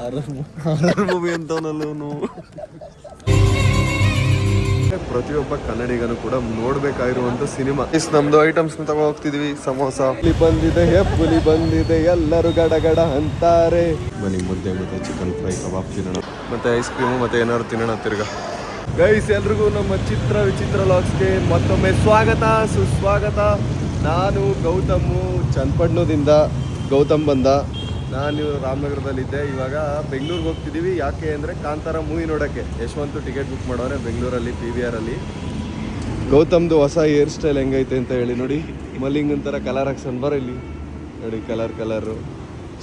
Horror movie ಅಂತವನಲ್ಲೂ ಪ್ರತಿಯೊಬ್ಬ ಕನ್ನಡಿಗನು ಕೂಡ ನೋಡ್ಬೇಕಾಗಿರುವಂತ cinema. ನಮ್ದು ಐಟಮ್ಸ್ ತಗೋ ಹೋಗ್ತಿದ್ವಿ. ಸಮೋಸ ಪುಲಿ ಬಂದಿದೆ ಎಲ್ಲರೂ ಗಡಗಡ ಅಂತಾರೆ. ಬನ್ನಿ ಮುದ್ದೆ ಮತ್ತೆ ಚಿಕನ್ ಫ್ರೈ ಕಬಾಬ್ ತಿನ್ನೋಣ, ಮತ್ತೆ ಐಸ್ ಕ್ರೀಮು ಮತ್ತೆ ಏನಾದ್ರು ತಿನ್ನೋಣ ತಿರ್ಗಾ. ಗೈಸ್ ಎಲ್ರಿಗೂ ನಮ್ಮ ಚಿತ್ರ ವಿಚಿತ್ರ ಲಾಗ್ಸ್ಗೆ ಮತ್ತೊಮ್ಮೆ ಸ್ವಾಗತ ಸುಸ್ವಾಗತ. ನಾನು ಗೌತಮು ಚನ್ನಪಟ್ಟಣದಿಂದ. ಗೌತಮ್ ಬಂದ, ನಾನು ರಾಮನಗರದಲ್ಲಿದ್ದೆ. ಇವಾಗ ಬೆಂಗಳೂರಿಗೆ ಹೋಗ್ತಿದ್ದೀವಿ. ಯಾಕೆ ಅಂದರೆ ಕಾಂತಾರ ಮೂವಿ ನೋಡೋಕ್ಕೆ. ಯಶವಂತು ಟಿಕೆಟ್ ಬುಕ್ ಮಾಡೋರೆ ಬೆಂಗಳೂರಲ್ಲಿ PVR ಅಲ್ಲಿ. ಗೌತಮ್ದು ಹೊಸ ಹೇರ್ ಸ್ಟೈಲ್ ಹೆಂಗೈತೆ ಅಂತ ಹೇಳಿ ನೋಡಿ. ಮಲ್ಲಿಂಗ್ ಒಂಥರ ಕಲರ್ ಹಾಕ್ಸನ್ ಬರ ಇಲ್ಲಿ ನೋಡಿ. ಕಲರು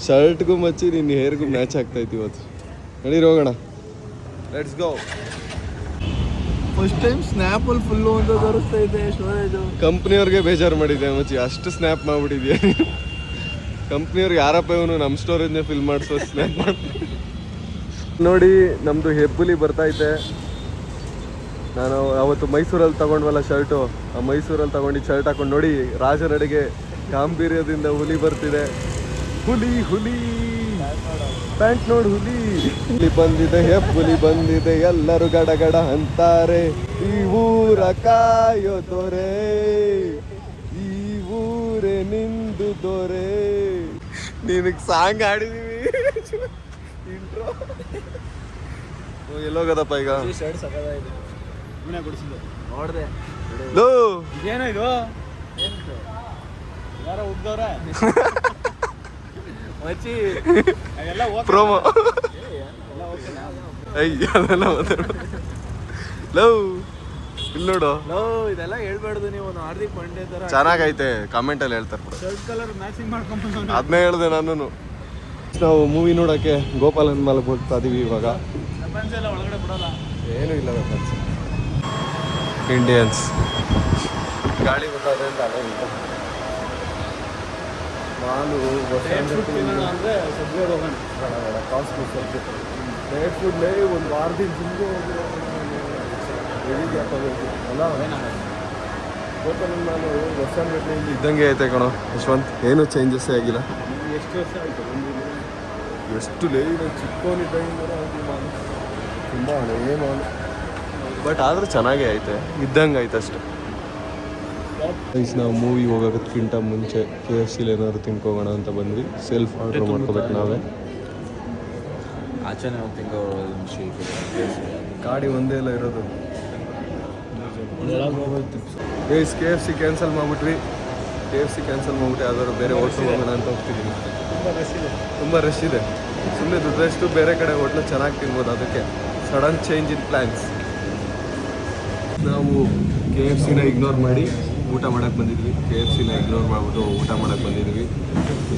ಶರ್ಟ್ಗೂ ಮಚ್ಚಿ ನಿನ್ನ ಹೇರ್ಗೂ ಮ್ಯಾಚ್ ಆಗ್ತೈತಿ ಇವತ್ತು. ನಡೀರಿ ಹೋಗೋಣ, ಲೆಟ್ಸ್ ಗೋ. ಫಸ್ಟ್ ಟೈಮ್ ಸ್ನ್ಯಾಪಲ್ಲಿ ಫುಲ್ಲು ಅಂತ ತೋರಿಸ್ತಾ ಇದೆ ಸ್ಟೋರೇಜು. ಕಂಪ್ನಿಯವ್ರಿಗೆ ಬೇಜಾರು ಮಾಡಿದ್ದೆ ಮಚ್ಚಿ, ಅಷ್ಟು ಸ್ನ್ಯಾಪ್ ಮಾಡ್ಬಿಟ್ಟಿದ್ಯಾ. ಕಂಪ್ನಿಯವ್ರಿಗೆ ಯಾರಪ್ಪ ಇವನು ನಮ್ಮ ಸ್ಟೋರೇಜ್ನೇ ಫಿಲ್ ಮಾಡಿಸೋ ಸ್ನ್ಯಾಪ್ ಮಾಡ್ತೀನಿ ನೋಡಿ. ನಮ್ಮದು ಹೆಬ್ಬುಲಿ ಬರ್ತೈತೆ. ನಾನು ಅವತ್ತು ಮೈಸೂರಲ್ಲಿ ತಗೊಂಡ್ವಲ್ಲ ಶರ್ಟು, ಆ ಮೈಸೂರಲ್ಲಿ ತಗೊಂಡು ಶರ್ಟ್ ಹಾಕೊಂಡು ನೋಡಿ. ರಾಜನಡೆಗೆ ಗಾಂಭೀರ್ಯದಿಂದ ಹುಲಿ ಬರ್ತಿದೆ. ಹುಲಿ ಪ್ಯಾಂಟ್ ನೋಡು. ಹುಲಿ ಬಂದಿದೆ, ಹೆಬ್ಬುಲಿ ಬಂದಿದೆ, ಎಲ್ಲರೂ ಗಡಗಡ ಅಂತಾರೆ. ಈ ಊರ ಕಾಯೋ ದೊರೆ, ಈ ಊರೇ ನಿಂದು ದೊರೆ. ನಿನಗೆ ಸಾಂಗ್ ಆಡಿದೀವಿ ಇಂಟ್ರೋ. ಎಲ್ಲೋಗದಪ್ಪ ಈಗ? ನೋಡ್ದೆ ಏನೋ ಇದು ಯಾರೋ ಉಗ್ದವ್ರೆ ಮಚ್ಚಿ ಪ್ರೋಮೋ ಅದೆಲ್ಲ ಲವ್ ಇಲ್ಲಿ ನೋಡು. ಇದೆಲ್ಲ ಹೇಳ್ಬಾರ್ದು ನೀವು. ಹಾರ್ದಿಕ್ ಪಾಂಡ್ಯ ತರ ಚೆನ್ನಾಗೈತೆ ಕಾಮೆಂಟಲ್ಲಿ ಹೇಳ್ತಾರೆ. ಶರ್ಟ್ ಕಲರ್ ಮ್ಯಾಚಿಂಗ್ ಮಾಡ್ಕೊಂಡು ಅದನ್ನೇ ಹೇಳಿದೆ ನಾನು. ನಾವು ಮೂವಿ ನೋಡೋಕ್ಕೆ ಗೋಪಾಲನ್ ಮಾಲ್ಗೆ ಹೋಗ್ತಾ ಇದೀವಿ ಇವಾಗ. ಪ್ರಪಂಚ ಎಲ್ಲ ಒಳಗಡೆ ಬಿಡೋಲ್ಲ, ಏನೂ ಇಲ್ಲ ಪ್ರಪಂಚ. ಇಂಡಿಯನ್ಸ್ ಗಾಳಿ ಗೊತ್ತಾದ್ರೆ ಅಂತ ಅದೇ ಇಲ್ಲ. ನಾನು ಅಂದರೆ ಸಬ್ವೆ ಹೋಗೋಣ. ಕಾಸ್ಟ್ಲಿ ಸಬ್ಜೆಕ್ಟ್ ಲೇಟ್ ಫುಡ್ಲೇ ಒಂದು ವಾರದಿಂದ ಹಿಂದೆ ಅಲ್ಲ. ಗೋಪಾಲನ್ ನಾನು ವರ್ಷಾನ್ಗಟ್ಟಲೆಯಲ್ಲಿ ಇದ್ದಂಗೆ ಐತೆ ಕಣೋ ಯಶವಂತ್. ಏನೂ ಚೇಂಜಸ್ಸೇ ಆಗಿಲ್ಲ. ಎಷ್ಟು ವರ್ಷ ಆಯಿತು ಎಷ್ಟು ಲೇ ಚಿಕ್ಕವನಿದ್ದಂಗೆ ಮಾಲು, ತುಂಬ ಹಳೇ ಮಾಲು. ಬಟ್ ಆದರೂ ಚೆನ್ನಾಗೇ ಐತೆ, ಇದ್ದಂಗೆ ಐತೆ ಅಷ್ಟೆ. ನಾವು ಮೂವಿ ಹೋಗೋದಕ್ಕಿಂತ ಮುಂಚೆ KFCಲಿ ಏನಾದ್ರು ತಿನ್ಕೋಗೋಣ ಅಂತ ಬಂದ್ವಿ. ಸೆಲ್ಫ್ ಆರ್ಡ್ರ್ ಮಾಡ್ಕೋಬೇಕು ನಾವೇ. ಆಚೆನೇ ಹೋಗಿ ತಿಂಗೋ ಗಾಡಿ ಒಂದೇ ಎಲ್ಲ ಇರೋದು. KFC ಕ್ಯಾನ್ಸಲ್ ಮಾಡಿಬಿಟ್ವಿ. KFC ಕ್ಯಾನ್ಸಲ್ ಮಾಡಿಬಿಟ್ಟು ಯಾವ್ದಾದ್ರು ಬೇರೆ ಹೋಟ್ಲ್ ಹೋಗೋಣ ಅಂತ ಹೋಗ್ತಿದ್ದೀನಿ. ತುಂಬ ರಶ್ ಇದೆ. ಸುಮ್ಮನೆ ದುಡ್ಡಷ್ಟು ಬೇರೆ ಕಡೆ ಹೋಟ್ಲು ಚೆನ್ನಾಗಿ ತಿನ್ಬೋದು. ಅದಕ್ಕೆ ಸಡನ್ ಚೇಂಜ್ ಇನ್ ಪ್ಲ್ಯಾನ್ಸ್. ನಾವು KFCನ ಇಗ್ನೋರ್ ಮಾಡಿ ಊಟ ಮಾಡೋಕ್ಕೆ ಬಂದಿದ್ವಿ. KFCನ ಇಗ್ನೋರ್ ಮಾಡಿಬಿಟ್ಟು ಊಟ ಮಾಡೋಕ್ಕೆ ಬಂದಿದ್ವಿ.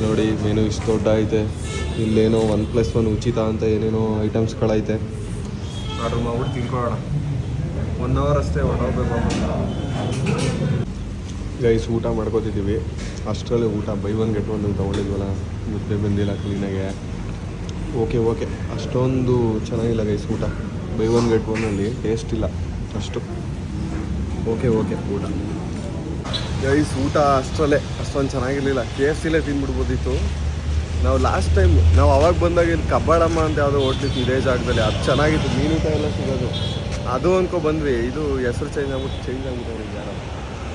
ನೋಡಿ ಮೆನು ಇಷ್ಟು ದೊಡ್ಡ ಐತೆ. ಇಲ್ಲೇನೋ 1+1 ಉಚಿತ ಅಂತ ಏನೇನೋ ಐಟಮ್ಸ್ಗಳೈತೆ. ಆರ್ಡ್ರ್ ಮಾಡ್ಬಿಟ್ಟು ತಿನ್ಕೊಳ್ಳೋಣ. 1 ಅವರ್ ಅಷ್ಟೇ ಹೊರಡೋಗ್ಬೇಕು. ಗೈಸ್ ಊಟ ಮಾಡ್ಕೋತಿದ್ದೀವಿ. ಅಷ್ಟರಲ್ಲಿ ಊಟ ಬೈ 1 get 1 ತೊಗೊಂಡಿದ್ವಲ್ಲ, ಮುದ್ದೆ ಬಂದಿಲ್ಲ ಕ್ಲೀನಾಗೆ. ಓಕೆ ಅಷ್ಟೊಂದು ಚೆನ್ನಾಗಿಲ್ಲ ಗೈಸ್ ಊಟ. ಬೈ 1 get 1 ಟೇಸ್ಟ್ ಇಲ್ಲ ಅಷ್ಟು. ಓಕೆ ಊಟ ಗೈಸ್ ಊಟ ಅಷ್ಟರಲ್ಲೇ ಅಷ್ಟೊಂದು ಚೆನ್ನಾಗಿರಲಿಲ್ಲ. KFCಲೇ ತಿಂದ್ಬಿಡ್ಬೋದಿತ್ತು. ನಾವು ಲಾಸ್ಟ್ ಟೈಮ್ ನಾವು ಅವಾಗ ಬಂದಾಗ ಇಲ್ಲಿ ಕಬ್ಬಾಡಮ್ಮ ಅಂತ ಯಾವುದೋ ಹೋಟ್ಲಿತ್ತು ಇದೇ ಜಾಗದಲ್ಲಿ. ಅದು ಚೆನ್ನಾಗಿತ್ತು, ಮೀನು ಊಟ ಎಲ್ಲ ಸಿಗೋದು. ಅದು ಅನ್ಕೊ ಬಂದ್ವಿ. ಇದು ಹೆಸರು ಚೇಂಜ್ ಆಗ್ಬಿಟ್ಟು ಯಾರೋ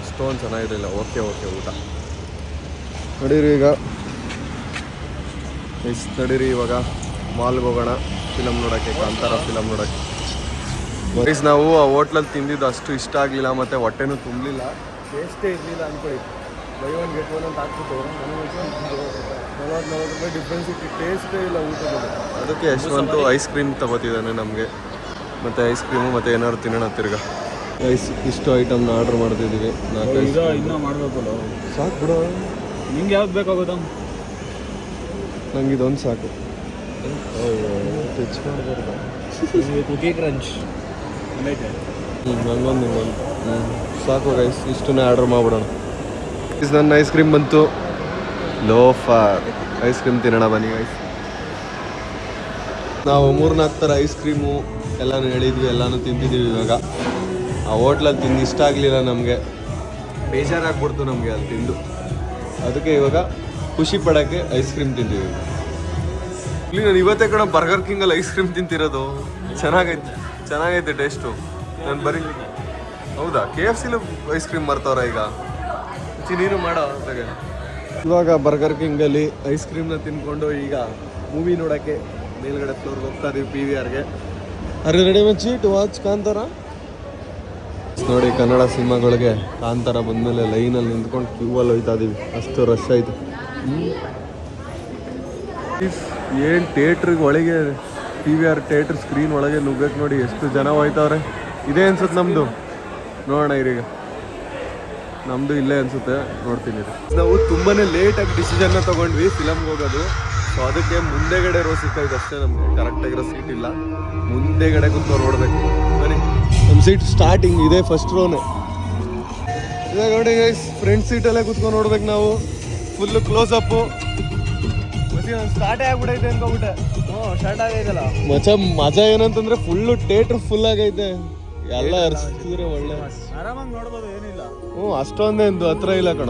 ಅಷ್ಟೊಂದು ಚೆನ್ನಾಗಿರಲಿಲ್ಲ. ಓಕೆ ಊಟ ನಡೀರಿ ಇವಾಗ ಮಾಲ್ಗೆ ಹೋಗೋಣ ಫಿಲಮ್ ನೋಡೋಕ್ಕೆ, ಕಾಂತಾರ ಫಿಲಮ್ ನೋಡೋಕ್ಕೆ. ಗೈಸ್ ನಾವು ಆ ಹೋಟ್ಲಲ್ಲಿ ತಿಂದಿದ್ದು ಅಷ್ಟು ಇಷ್ಟ ಆಗಲಿಲ್ಲ, ಮತ್ತು ಹೊಟ್ಟೆನೂ ತುಂಬಲಿಲ್ಲ. ಟೇಸ್ಟೇ ಇರಲಿಲ್ಲ ಅಂದ್ಕೊಳ್ಳಿ. ಬೈ 1 get 1 ಅಂತ ಹಾಕ್ಬಿಟ್ಟು 40 ರೂಪಾಯಿ ಡಿಫ್ರೆನ್ಸ್ ಇಟ್ಟು ಟೇಸ್ಟೇ ಇಲ್ಲ ಊಟದಲ್ಲಿ. ಅದಕ್ಕೆ ಯಶವಂತು ಐಸ್ ಕ್ರೀಮ್ ತಗೋತಿದ್ದಾನೆ ನಮಗೆ. ಮತ್ತು ಐಸ್ ಕ್ರೀಮು ಮತ್ತು ಏನಾದ್ರು ತಿನ್ನೋಣ ತಿರ್ಗಾ. ಇಷ್ಟು ಐಟಮ್ನ ಆರ್ಡ್ರ್ ಮಾಡ್ತಿದ್ದೀವಿ. 4 ಇನ್ನೂ ಮಾಡಬೇಕಲ್ಲ. ಸಾಕು ಬಿಡು. ನಿಂಗೆ ಯಾವ್ದು ಬೇಕಾಗೋದು? ನಂಗೆ ಇದೊಂದು ಸಾಕು. ಟಚ್ ಮಾಡಬಾರ್ದು. ಕುಕಿ ಕ್ರಂಚ್ ನಂಗೊಂದು ಸಾಕು ಗೈಸ್. ಇಷ್ಟನ್ನೇ ಆರ್ಡ್ರ್ ಮಾಡ್ಬಿಡೋಣ. ನನ್ನ ಐಸ್ ಕ್ರೀಮ್ ಬಂತು. ಲೋಫರ್ ಐಸ್ ಕ್ರೀಮ್ ತಿನ್ನೋಣ ಬನ್ನಿ ಗೈಸ್. ನಾವು 3-4 ಥರ ಐಸ್ ಕ್ರೀಮು ಎಲ್ಲನೂ ಹೇಳಿದ್ವಿ, ಎಲ್ಲನೂ ತಿಂತಿದ್ದೀವಿ. ಇವಾಗ ಆ ಹೋಟ್ಲಲ್ಲಿ ತಿಂದು ಇಷ್ಟ ಆಗಲಿಲ್ಲ ನಮಗೆ, ಬೇಜಾರಾಗ್ಬಿಡ್ತು ನಮಗೆ ಅಲ್ಲಿ ತಿಂದು. ಅದಕ್ಕೆ ಇವಾಗ ಖುಷಿ ಪಡೋಕ್ಕೆ ಐಸ್ ಕ್ರೀಮ್ ತಿಂತೀವಿ. ಇಲ್ಲಿ ನಾನು ಇವತ್ತೇ ಕಡೆ ಬರ್ಗರ್ ಕಿಂಗಲ್ಲಿ ಐಸ್ ಕ್ರೀಮ್ ತಿಂತಿರೋದು. ಚೆನ್ನಾಗೈತೆ ಟೇಸ್ಟು. ನಾನು ಬರೀ ಹೌದಾ KFC ಐಸ್ ಕ್ರೀಮ್ ಬರ್ತಾವ್ರ ಈಗ ನೀನು ಮಾಡೋ ಅಂತಾಗೆ. ಇವಾಗ ಬರ್ಗರ್ ಕಿಂಗಲ್ಲಿ ಐಸ್ ಕ್ರೀಮ್ನ ತಿನ್ಕೊಂಡು ಈಗ ಮೂವಿ ನೋಡೋಕ್ಕೆ ಮೇಲ್ಗಡೆ ಫ್ಲೋರ್ಗೆ ಹೋಗ್ತಾ ಇದೀವಿ PVRಗೆ. ಅರೆ ರೆಡಿ ಮಚ್ಚಿ ಟು ವಾಚ್ ಕಾಂತಾರ. ನೋಡಿ ಕನ್ನಡ ಸಿನಿಮಾಗಳಿಗೆ ಕಾಂತಾರ ಬಂದಮೇಲೆ ಲೈನಲ್ಲಿ ನಿಂತ್ಕೊಂಡು ಕ್ಯೂವಲ್ಲಿ ಹೋಯ್ತಾ ಇದೀವಿ, ಅಷ್ಟು ರಶ್ ಆಯಿತು. ಏನು ಥಿಯೇಟ್ರಿಗೆ ಒಳಗೆ PVR ಥಿಯೇಟ್ರ್ ಸ್ಕ್ರೀನ್ ಒಳಗೆ ನುಗ್ಗಕ್ಕೆ ನೋಡಿ ಎಷ್ಟು ಜನ ಹೋಯ್ತವ್ರೆ. ಇದೇ ಅನ್ಸುತ್ತೆ ನಮ್ಮದು, ನೋಡೋಣ ಈಗ ನಮ್ಮದು ಇಲ್ಲೇ ಅನಿಸುತ್ತೆ, ನೋಡ್ತೀನಿ. ನಾವು ತುಂಬಾ ಲೇಟಾಗಿ ಡಿಸಿಷನ್ನ ತೊಗೊಂಡ್ವಿ ಫಿಲಮ್ಗೆ ಹೋಗೋದು. ಸೊ ಅದಕ್ಕೆ ಮುಂದೆಗಡೆ ರೋ ಸಿಕ್ಕಾಯ್ತು ಅಷ್ಟೇ, ನಮಗೆ ಕರೆಕ್ಟಾಗಿರೋ ಸೀಟ್ ಇಲ್ಲ. ಮುಂದೆಗಡೆ ಕುತ್ಕೊಂಡು ನೋಡ್ಬೇಕು. ಬನ್ನಿ, ನಮ್ಮ ಸೀಟ್ ಸ್ಟಾರ್ಟಿಂಗ್ ಇದೆ, ಫಸ್ಟ್ ರೋನೇ. ಇವಾಗ ನೋಡಿ ಗೈಸ್, ಫ್ರಂಟ್ ಸೀಟಲ್ಲೇ ಕುತ್ಕೊಂಡು ನೋಡ್ಬೇಕು ನಾವು. Full close Appu. ಸ್ಟಾರ್ಟೇ ಆಗ್ಬಿಟ್ಟೈತೆ ಅನ್ಕೋಬಿಟ್ಟೆ. ಸ್ಟಾರ್ಟ್ ಆಗೈತಲ್ಲ ಮಜಾ ಏನಂತಂದ್ರೆ ಫುಲ್ಲು ಥಿಯೇಟ್ರ್ ಫುಲ್ ಆಗೈತೆ. ಎಲ್ಲ ಅರ್ಸಿದ್ರೆ ಒಳ್ಳೆ ಆರಾಮಾಗಿ ನೋಡ್ಬೋದು, ಏನಿಲ್ಲ. ಅಷ್ಟೊಂದೇಂದು ಹತ್ರ ಇಲ್ಲ ಕಣ,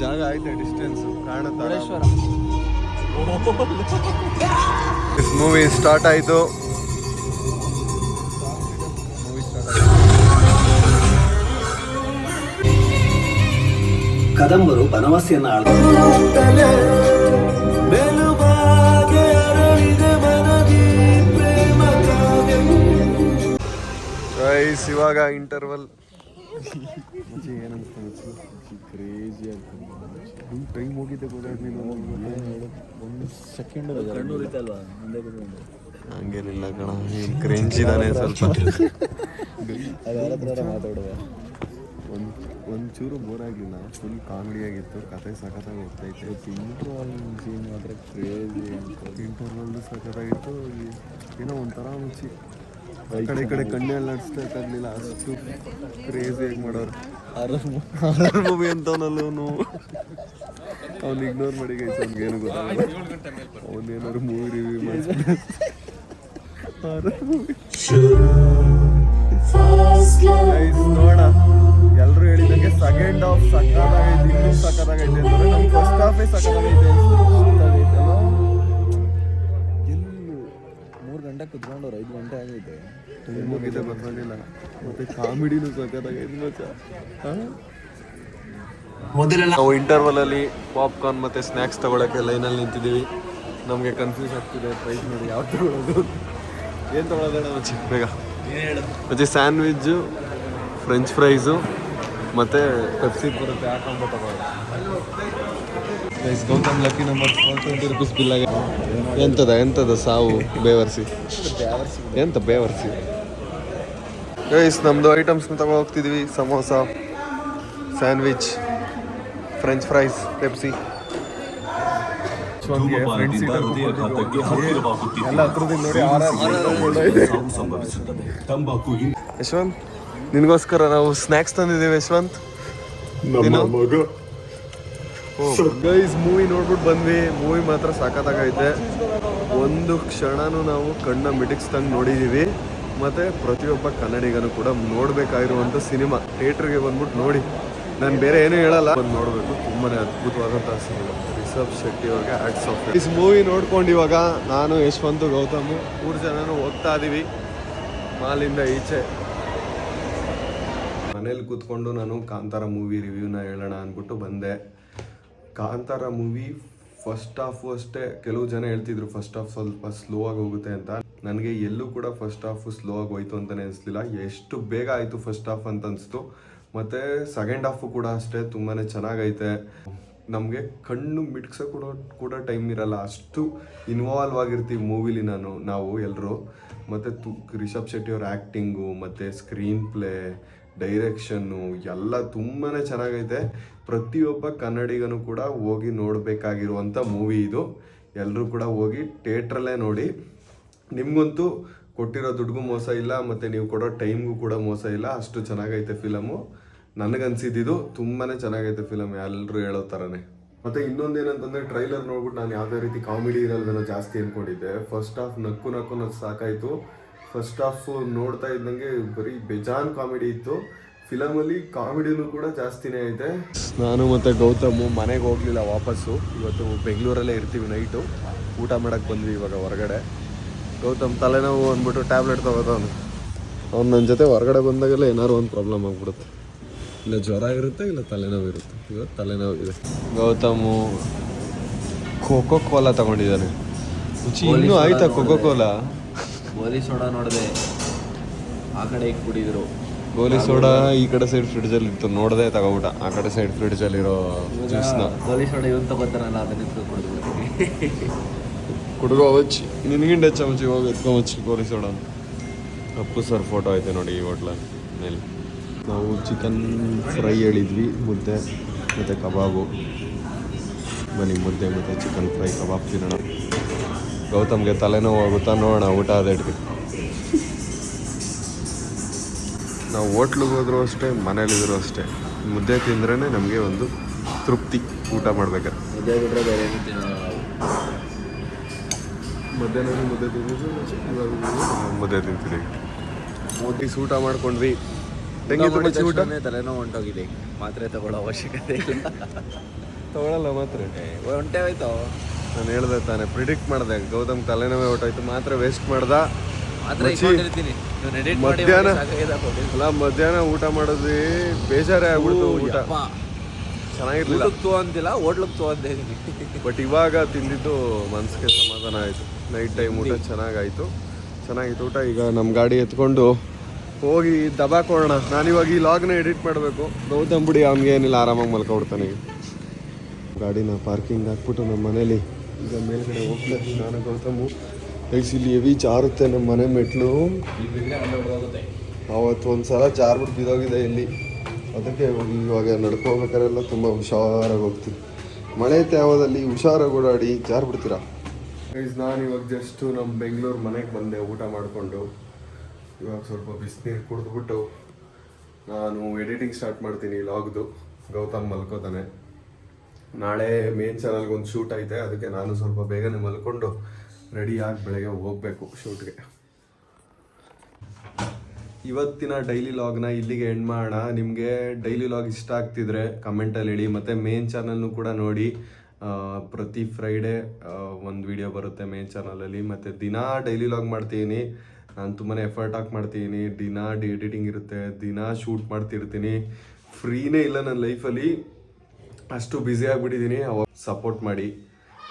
ಜಾಗ ಐತೆ, ಡಿಸ್ಟೆನ್ಸ್ ಕಾಣುತ್ತೆ. ಮೂವಿ ಸ್ಟಾರ್ಟ್ ಆಯ್ತು. ಕದಂಬರು ಬನವಾಸಿಯನ್ನ ಗೈಸ್ ಇವಾಗ ಇಂಟರ್ವಲ್. ಕ್ರೇಜಿ ಟೈಮ್ ಹೋಗಿದ್ದೆ ಹಂಗೇನಿಲ್ಲ ಕಣ, ಕ್ರೇಂಜ್ ಇದ್ದಾನೆ ಸ್ವಲ್ಪ. ಒಂಚೂರು ಬೋರ್ ಆಗಿಲ್ಲ, ಫುಲ್ ಕಾಮಿಡಿ ಆಗಿತ್ತು, ಕತೆ ಸಖತ್ತಾಗಿ ಹೋಗ್ತೈತೆ. ಇಂಟರ್ವಲ್ ಸೀನ್ ಮಾತ್ರ ಕ್ರೇಜಿ, ಇಂಟರ್ವಲ್ದು ಸಖತ್ತಾಗಿತ್ತು. ಏನೋ ಒಂಥರ ಮುಂಚೆ ಈ ಕಡೆ ಕಣ್ಣೆಲ್ಲ ನಡ್ಸ್ಬೇಕಾಗ್ಲಿಲ್ಲ, ಅಷ್ಟು ಕ್ರೇಜಿಯಾಗಿ ಮಾಡೋರು. ಹಾರರ್ ಮೂವಿ ಅಂತವನಲ್ಲೂ ಅವ್ನು ಇಗ್ನೋರ್ ಮಾಡಿ ಗೈಸ್, ಅವ್ನಿಗೆ ಏನು ಗೊತ್ತಾಗಲ್ಲ. ಅವನೇನಾದ್ರು ಮೂವಿ ರಿವ್ಯೂ ಮಾಡ್ತಾರೆ. ಹಾರರ್ ಮೂವಿ ನೋಡ, ಎಲ್ಲರೂ ಹೇಳಿದಂಗೆ ಸೆಕೆಂಡ್ ಹಾಫ್ ಸಕ್ಕತ್ತಾಗೈತೆ, ಇನ್ನೂ ಸಕ್ಕತ್ತಾಗೈತೆ ಅಂದ್ರೆ ನಮ್ಮ ಫಸ್ಟ್ ಹಾಫೇ ಸಕ್ಕತ್ತಾಗೈತೆ. ಎಲ್ಲಿ 3 ಗಂಟೆ ಕುತ್ಕೊಂಡವ್ರು 5 ಗಂಟೆ ಆಗೈತೆ, ಟೈಮ್ ಹೋಗಿದೆ ಬರ್ಕೊಂಡಿಲ್ಲ. ಮತ್ತೆ ಕಾಮಿಡಿನೂ ಸಕ್ಕತ್ತಾಗೈತೆ ಮಚ್ಚ. ನಾವು ಇಂಟರ್ವಲಲ್ಲಿ ಪಾಪ್ಕಾರ್ನ್ ಮತ್ತು ಸ್ನ್ಯಾಕ್ಸ್ ತೊಗೊಳಕ್ಕೆ ಲೈನಲ್ಲಿ ನಿಂತಿದ್ದೀವಿ. ನಮಗೆ ಕನ್ಫ್ಯೂಸ್ ಆಗ್ತಿದೆ, ಪ್ರೈಸ್ ನೋಡಿ ಯಾವ ತೊಗೊಳೋದು, ಏನು ತೊಗೊಳೋದಣ್ಣ ಮಚ್ಚಿ ಬೇಗ. ಮತ್ತೆ ಸ್ಯಾಂಡ್ವಿಚ್ಚು, ಫ್ರೆಂಚ್ ಫ್ರೈಸು ಮತ್ತು ಪೆಪ್ಸಿ ಬರುತ್ತೆ, ಹಾಕೊಂಡು ತೊಗೊಳ್ಳೋದು. Gautam lucky number 420 rupees bill ಆಗಿ. ಎಂಥದ ಸಾವು ಬೇವರ್ಸಿ, ಎಂತ ಬೇವರ್ಸಿ. ಗೈಸ್ ನಮ್ಮದು ಐಟಮ್ಸ್ನ ತಗೋ ಹೋಗ್ತಿದ್ವಿ. Samosa, sandwich, French fries, Pepsi. Yashwant, ನಿನಗೋಸ್ಕರ ನಾವು ಸ್ನ್ಯಾಕ್ಸ್ ತಂದಿದ್ದೀವಿ ಯಶವಂತ್. ಗೈಸ್ ಮೂವಿ ನೋಡ್ಬಿಟ್ಟು ಬಂದ್ವಿ. ಮೂವಿ ಮಾತ್ರ ಸಖತ್ತಾಗೈತೆ. ಒಂದು ಕ್ಷಣನೂ ನಾವು ಕಣ್ಣ ಮಿಟಿಕ್ಸ್ದಂಗೆ ನೋಡಿದ್ದೀವಿ. ಮತ್ತು ಪ್ರತಿಯೊಬ್ಬ ಕನ್ನಡಿಗನು ಕೂಡ ನೋಡಬೇಕಾಗಿರುವಂಥ ಸಿನಿಮಾ. ಥಿಯೇಟ್ರಿಗೆ ಬಂದ್ಬಿಟ್ಟು ನೋಡಿ, ನಾನು ಬೇರೆ ಏನೂ ಹೇಳಲ್ಲ, ಬಂದು ನೋಡಬೇಕು. ತುಂಬಾ ಅದ್ಭುತವಾದಂಥ ಸಿನಿಮಾ. ರಿಷಬ್ ಶೆಟ್ಟಿ ಅವ್ರಿಗೆ ಹ್ಯಾಟ್ಸ್ ಆಫ್. ಈ ಮೂವಿ ನೋಡ್ಕೊಂಡು ಇವಾಗ ನಾನು, ಯಶವಂತ್, ಗೌತಮ್ 3 ಜನನು ಹೋಗ್ತಾ ಇದ್ದೀವಿ ಮಾಲಿಂದ ಈಚೆ. ಮನೇಲಿ ಕೂತ್ಕೊಂಡು ನಾನು ಕಾಂತಾರ ಮೂವಿ ರಿವ್ಯೂನ ಹೇಳೋಣ ಅಂದ್ಬಿಟ್ಟು ಬಂದೆ. ಕಾಂತಾರ ಮೂವಿ ಫಸ್ಟ್ ಹಾಫು ಅಷ್ಟೇ, ಕೆಲವು ಜನ ಹೇಳ್ತಿದ್ರು ಫಸ್ಟ್ ಹಾಫ್ ಸ್ವಲ್ಪ ಸ್ಲೋ ಆಗಿ ಹೋಗುತ್ತೆ ಅಂತ. ನನಗೆ ಎಲ್ಲೂ ಕೂಡ ಫಸ್ಟ್ ಹಾಫು ಸ್ಲೋ ಆಗಿ ಹೋಯ್ತು ಅಂತಲೇ ಅನಿಸ್ಲಿಲ್ಲ. ಎಷ್ಟು ಬೇಗ ಆಯಿತು ಫಸ್ಟ್ ಹಾಫ್ ಅಂತ ಅನಿಸ್ತು. ಮತ್ತು ಸೆಕೆಂಡ್ ಹಾಫು ಕೂಡ ಅಷ್ಟೇ ತುಂಬಾ ಚೆನ್ನಾಗೈತೆ. ನಮಗೆ ಕಣ್ಣು ಮಿಟ್ಕ್ಸೋ ಕೂಡ ಟೈಮ್ ಇರಲ್ಲ, ಅಷ್ಟು ಇನ್ವಾಲ್ವ್ ಆಗಿರ್ತೀವಿ ಮೂವಿಲಿ ನಾವು ಎಲ್ಲರೂ. ಮತ್ತು ರಿಷಬ್ ಶೆಟ್ಟಿ ಅವ್ರ ಆ್ಯಕ್ಟಿಂಗು ಮತ್ತು ಸ್ಕ್ರೀನ್ ಪ್ಲೇ, ಡೈರೆಕ್ಷನ್ನು ಎಲ್ಲ ತುಂಬಾ ಚೆನ್ನಾಗೈತೆ. ಪ್ರತಿಯೊಬ್ಬ ಕನ್ನಡಿಗನು ಕೂಡ ಹೋಗಿ ನೋಡಬೇಕಾಗಿರುವಂಥ ಮೂವಿ ಇದು. ಎಲ್ಲರೂ ಕೂಡ ಹೋಗಿ ಥಿಯೇಟ್ರಲ್ಲೇ ನೋಡಿ. ನಿಮಗಂತೂ ಕೊಟ್ಟಿರೋ ದುಡ್ಡಿಗೂ ಮೋಸ ಇಲ್ಲ, ಮತ್ತು ನೀವು ಕೊಡೋ ಟೈಮ್ಗೂ ಕೂಡ ಮೋಸ ಇಲ್ಲ. ಅಷ್ಟು ಚೆನ್ನಾಗೈತೆ ಫಿಲಮು. ನನಗನ್ಸಿದ್ದು ತುಂಬಾ ಚೆನ್ನಾಗೈತೆ ಫಿಲಮ್, ಎಲ್ಲರೂ ಹೇಳೋ ಥರನೇ. ಮತ್ತು ಇನ್ನೊಂದೇನಂತಂದರೆ ಟ್ರೈಲರ್ ನೋಡ್ಬಿಟ್ಟು ನಾನು ಯಾವುದೇ ರೀತಿ ಕಾಮಿಡಿ ಇರಲ್ವೇನೋ ಜಾಸ್ತಿ ಅಂದ್ಕೊಂಡಿದ್ದೆ. ಫಸ್ಟ್ ಹಾಫ್ ನಕ್ಕು ಸಾಕಾಯಿತು. ಫಸ್ಟ್ ಹಾಫ್ ನೋಡ್ತಾ ಇದ್ದಂಗೆ ಬರೀ ಬೇಜಾನ್ ಕಾಮಿಡಿ ಇತ್ತು. ಫಿಲಮಲ್ಲಿ ಕಾಮಿಡಿನೂ ಕೂಡ ಜಾಸ್ತಿನೇ ಐತೆ. ನಾನು ಮತ್ತು ಗೌತಮ್ ಮನೆಗೆ ಹೋಗ್ಲಿಲ್ಲ ವಾಪಸ್ಸು. ಇವತ್ತು ಬೆಂಗಳೂರಲ್ಲೇ ಇರ್ತೀವಿ ನೈಟು. ಊಟ ಮಾಡೋಕ್ಕೆ ಬಂದ್ವಿ ಇವಾಗ ಹೊರಗಡೆ. ಗೌತಮ್ ತಲೆನೋವು ಅಂದ್ಬಿಟ್ಟು ಟ್ಯಾಬ್ಲೆಟ್ ತೊಗೋದವನು. ಅವ್ನು ನನ್ನ ಜೊತೆ ಹೊರಗಡೆ ಬಂದಾಗೆಲ್ಲ ಏನಾದ್ರು ಒಂದು ಪ್ರಾಬ್ಲಮ್ ಆಗ್ಬಿಡುತ್ತೆ. ಇಲ್ಲ ಜ್ವರ ಇರುತ್ತೆ, ಇಲ್ಲ ತಲೆನೋವು ಇರುತ್ತೆ. ಇವತ್ತು ತಲೆನೋವು ಇದೆ. ಗೌತಮು ಕೋಕೋ ಕೋಲಾ ತಗೊಂಡಿದ್ದಾನೆ. ಇನ್ನೂ ಆಯ್ತಾ ಕೋಕೋ ಕೋಲಾ? ಗೋಲಿ ಸೋಡಾ ನೋಡಿದೆ, ಆ ಕಡೆ ಈಗ ಕುಡಿದ್ರು. ಗೋಲಿ ಸೋಡಾ ಈ ಕಡೆ ಸೈಡ್ ಫ್ರಿಡ್ಜಲ್ಲಿ ಇತ್ತು, ನೋಡದೆ ತಗೋಬಿಟ್ಟ. ಆ ಕಡೆ ಸೈಡ್ ಫ್ರಿಡ್ಜಲ್ಲಿರೋ ಜ್ಯೂಸ್ನ. ಗೋಲಿ ಸೋಡಾ ಇವತ್ತು ತಗೋತಾರಲ್ಲ, ಅದನ್ನ ಕುಡಿದ್ಬಿಡ್ತೀನಿ. ಕುಡ್ಗೋ ಹಚ್ಚಿ ನಿನ್ಗಿಂಡ ಚಮಚಿ ಹೋಗಿ ಎತ್ಕೊಂಬಚ್ಚಿ ಗೋಲಿ ಸೋಡಾ. ಅಪ್ಪು ಸರ್ ಫೋಟೋ ಐತೆ ನೋಡಿ ಈ ಹೋಟ್ಲ ಮೇಲೆ. ನಾವು ಚಿಕನ್ ಫ್ರೈ ಹೇಳಿದ್ವಿ, ಮುದ್ದೆ ಮತ್ತು ಕಬಾಬು. ಬನ್ನಿ ಮುದ್ದೆ ಮತ್ತು ಚಿಕನ್ ಫ್ರೈ ಕಬಾಬ್ ತಿನ್ನೋಣ. ಗೌತಮ್ಗೆ ತಲೆನೋವು ಆಗುತ್ತಾ ನೋಡೋಣ ಊಟ ಅದೇಟ್ಗೆ. ನಾವು ಹೋಟ್ಲಿಗೆ ಹೋದ್ರೂ ಅಷ್ಟೇ, ಮನೇಲಿದ್ರು ಅಷ್ಟೇ, ಮುದ್ದೆ ತಿಂದ್ರೇ ನಮಗೆ ಒಂದು ತೃಪ್ತಿ ಊಟ ಮಾಡ್ಬೇಕಾದ್ರೆ. ಮುದ್ದೆ ಬಿಟ್ಟರೆ ಬೇರೆ ಏನು ತಿನ್ನೋಲ್ಲ ನಾವು. ಮಧ್ಯಾಹ್ನ ಮುದ್ದೆ ತಿಂದಿದ್ದು, ಮುದ್ದೆ ತಿಂತಿದ್ದೀವಿ. ಮೋದಿಸ್ ಊಟ ಮಾಡ್ಕೊಂಡ್ವಿ. ಹೆಂಗಿತ್ತು ಊಟ? ತಲೆನೋವು ಹೊಂಟೋಗಿದೆ, ಮಾತ್ರೆ ತಗೊಳ್ಳೋ ಅವಶ್ಯಕತೆ ಇಲ್ಲ. ತಗೊಳ್ಳಲ್ಲ ಮಾತ್ರೆ. ಹೊಂಟೆ ಹೋಯ್ತು. ನಾನು ಹೇಳ್ದೆ ತಾನೆ, ಪ್ರಿಡಿಕ್ಟ್ ಮಾಡಿದೆ. ಗೌತಮ್ ತಲೆನೋವೇ ಹೊಟ್ಟೋಯ್ತು, ಮಾತ್ರೆ ವೇಸ್ಟ್ ಮಾಡ್ದ. ಮಧ್ಯಾಹ್ನ ಅಲ್ಲ, ಮಧ್ಯಾಹ್ನ ಊಟ ಮಾಡೋದು ಬೇಜಾರೇ ಆಗ್ಬಿಡ್ತು. ಊಟ ಚೆನ್ನಾಗಿರ್ಲಿಲ್ಲ ಅಂತಿಲ್ಲ, ಹೋಟ್ಲಿಗೆ ತೋ ಅಂತ ಇದೀನಿ. ಬಟ್ ಇವಾಗ ತಿಂದಿದ್ದು ಮನ್ಸಿಗೆ ಸಮಾಧಾನ ಆಯಿತು. ನೈಟ್ ಟೈಮ್ ಊಟ ಚೆನ್ನಾಗಿತ್ತು ಊಟ. ಈಗ ನಮ್ಮ ಗಾಡಿ ಎತ್ಕೊಂಡು ಹೋಗಿ ದಬಾಕೊಳ್ಳೋಣ. ನಾನಿವಾಗ ಈ ಲಾಗ್ನ ಎಡಿಟ್ ಮಾಡಬೇಕು. ಗೌತಮ್ ಬಿಡಿ, ಅವ್ನಿಗೆ ಏನಿಲ್ಲ, ಆರಾಮಾಗಿ ಮಲ್ಕೊಬಿಡ್ತಾನೆ. ಈಗ ಗಾಡಿನ ಪಾರ್ಕಿಂಗ್ ಹಾಕ್ಬಿಟ್ಟು ನಮ್ಮ ಮನೇಲಿ ಈಗ ಮೇಲ್ಗಡೆ ಹೋಗ್ತಾರೆ. ನಾನು ಗೌತಮು ಇಲ್ಲಿ ಹೆವಿ ಜಾರುತ್ತೆ ನಮ್ಮ ಮನೆ ಮೆಟ್ಲು. ಅವತ್ತು ಒಂದು ಸಲ ಜಾರ್ಬಿಟ್ಟು ಬಿದ್ದೋಗಿದೆ ಇಲ್ಲಿ. ಅದಕ್ಕೆ ಇವಾಗ ನಡ್ಕೋಬೇಕಾರೆಲ್ಲ ತುಂಬ ಹುಷಾರಾಗಿ ಹೋಗ್ತೀವಿ. ಮಳೆ ತ್ಯಾವದಲ್ಲಿ ಹುಷಾರಾಗಿ ಓಡಾಡಿ ಜಾರ್ಬಿಡ್ತೀರಾ. ನಾನು ಇವಾಗ ಜಸ್ಟು ನಮ್ಮ ಬೆಂಗಳೂರು ಮನೆಗೆ ಬಂದೆ ಊಟ ಮಾಡಿಕೊಂಡು. ಇವಾಗ ಸ್ವಲ್ಪ ಬಿಸಿನೀರು ಕುಡಿದ್ಬಿಟ್ಟು ನಾನು ಎಡಿಟಿಂಗ್ ಸ್ಟಾರ್ಟ್ ಮಾಡ್ತೀನಿ ಲಾಗ್ದು. ಗೌತಮ್ ಮಲ್ಕೋತಾನೆ. ನಾಳೆ ಮೇನ್ ಚಾನಲ್ಗೆ ಒಂದು ಶೂಟ್ ಐತೆ, ಅದಕ್ಕೆ ನಾನು ಸ್ವಲ್ಪ ಬೇಗನೆ ಮಲ್ಕೊಂಡು ರೆಡಿಯಾಗಿ ಬೆಳಗ್ಗೆ ಹೋಗಬೇಕು ಶೂಟ್ಗೆ. ಇವತ್ತಿನ ಡೈಲಿ ಲಾಗ್ನ ಇಲ್ಲಿಗೆ ಎಂಡ್ ಮಾಡೋಣ. ನಿಮಗೆ ಡೈಲಿ ಲಾಗ್ ಇಷ್ಟ ಆಗ್ತಿದ್ರೆ ಕಮೆಂಟಲ್ಲಿ ಹೇಳಿ. ಮತ್ತು ಮೇನ್ ಚಾನಲ್ನು ಕೂಡ ನೋಡಿ. ಪ್ರತಿ ಫ್ರೈಡೇ ಒಂದು ವಿಡಿಯೋ ಬರುತ್ತೆ ಮೇನ್ ಚಾನಲಲ್ಲಿ. ಮತ್ತು ದಿನಾ ಡೈಲಿ ಲಾಗ್ ಮಾಡ್ತೀನಿ. ನಾನು ತುಂಬಾ ಎಫರ್ಟ್ ಹಾಕಿ ಮಾಡ್ತೀನಿ. ದಿನ ಎಡಿಟಿಂಗ್ ಇರುತ್ತೆ, ದಿನ ಶೂಟ್ ಮಾಡ್ತಿರ್ತೀನಿ. ಫ್ರೀನೇ ಇಲ್ಲ ನನ್ನ ಲೈಫಲ್ಲಿ, ಅಷ್ಟು ಬ್ಯುಸಿ ಆಗಿಬಿಟ್ಟಿದ್ದೀನಿ. ಅವಾಗ ಸಪೋರ್ಟ್ ಮಾಡಿ.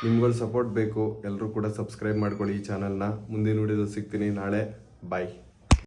ನಿಮ್ಗಳ ಸಪೋರ್ಟ್ ಬೇಕು. ಎಲ್ಲರೂ ಕೂಡ ಸಬ್ಸ್ಕ್ರೈಬ್ ಮಾಡ್ಕೊಳ್ಳಿ ಈ ಚಾನಲ್ನ. ಮುಂದಿನ ವಿಡಿಯೋದಲ್ಲಿ ಸಿಗ್ತೀನಿ ನಾಳೆ. ಬಾಯ್.